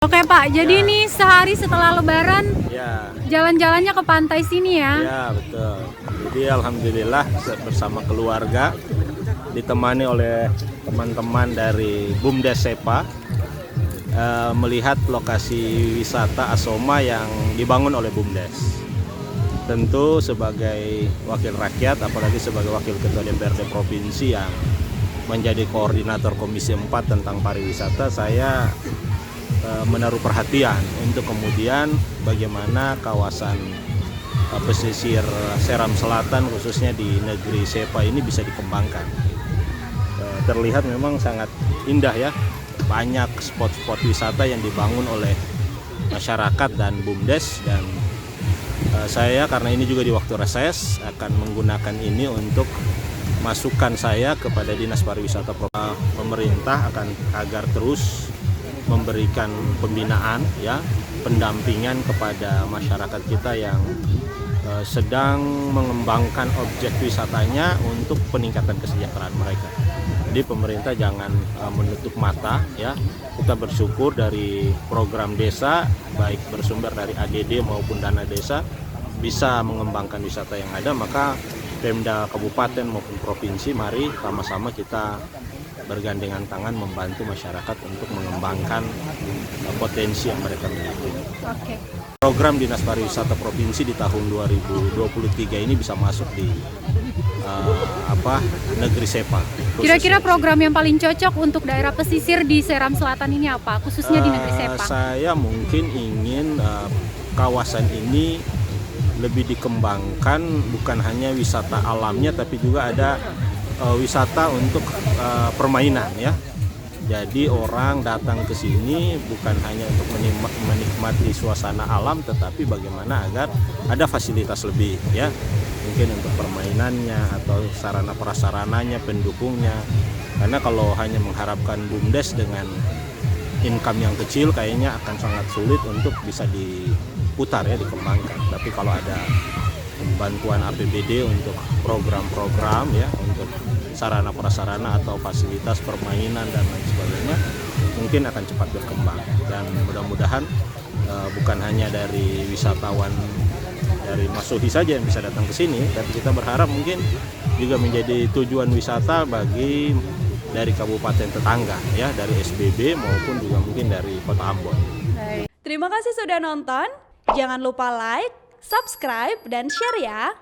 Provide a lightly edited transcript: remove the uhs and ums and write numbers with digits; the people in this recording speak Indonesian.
Oke Pak, jadi nih sehari setelah Lebaran Ya, jalan-jalannya ke pantai sini ya? ya betul. Jadi alhamdulillah bersama keluarga ditemani oleh teman-teman dari BUMDes Sepa melihat lokasi wisata Asoma yang dibangun oleh BUMDes. Tentu sebagai wakil rakyat, apalagi sebagai wakil ketua DPRD provinsi yang menjadi koordinator Komisi 4 tentang pariwisata, saya menaruh perhatian untuk kemudian bagaimana kawasan pesisir Seram Selatan khususnya di negeri Sepa ini bisa dikembangkan. Terlihat memang sangat indah ya, banyak spot-spot wisata yang dibangun oleh masyarakat dan BUMDes, dan saya karena ini juga di waktu reses akan menggunakan ini untuk masukan saya kepada Dinas Pariwisata pemerintah agar terus memberikan pembinaan ya, pendampingan kepada masyarakat kita yang sedang mengembangkan objek wisatanya untuk peningkatan kesejahteraan mereka. Jadi pemerintah jangan menutup mata ya. Kita bersyukur dari program desa baik bersumber dari ADD maupun dana desa bisa mengembangkan wisata yang ada, maka Pemda Kabupaten maupun provinsi mari sama-sama kita bergandengan tangan membantu masyarakat untuk mengembangkan potensi yang mereka miliki. Oke. Program Dinas Pariwisata Provinsi di tahun 2023 ini bisa masuk di negeri Sepa. Kira-kira program yang paling cocok untuk daerah pesisir di Seram Selatan ini apa, khususnya di negeri Sepa? Saya mungkin ingin kawasan ini lebih dikembangkan, bukan hanya wisata alamnya tapi juga ada wisata untuk permainan ya. Jadi orang datang ke sini bukan hanya untuk menikmati suasana alam, tetapi bagaimana agar ada fasilitas lebih ya. Mungkin untuk permainannya atau sarana prasarananya, pendukungnya. Karena kalau hanya mengharapkan BUMDes dengan income yang kecil kayaknya akan sangat sulit untuk bisa diputar ya, dikembangkan. Tapi kalau ada bantuan APBD untuk program-program ya, untuk sarana prasarana atau fasilitas permainan dan lain sebagainya, mungkin akan cepat berkembang. Dan mudah-mudahan bukan hanya dari wisatawan dari Masuhi saja yang bisa datang ke sini, tapi kita berharap mungkin juga menjadi tujuan wisata bagi dari kabupaten tetangga ya, dari SBB maupun juga mungkin dari Kota Ambon. Terima kasih sudah nonton. Jangan lupa like, subscribe, dan share ya.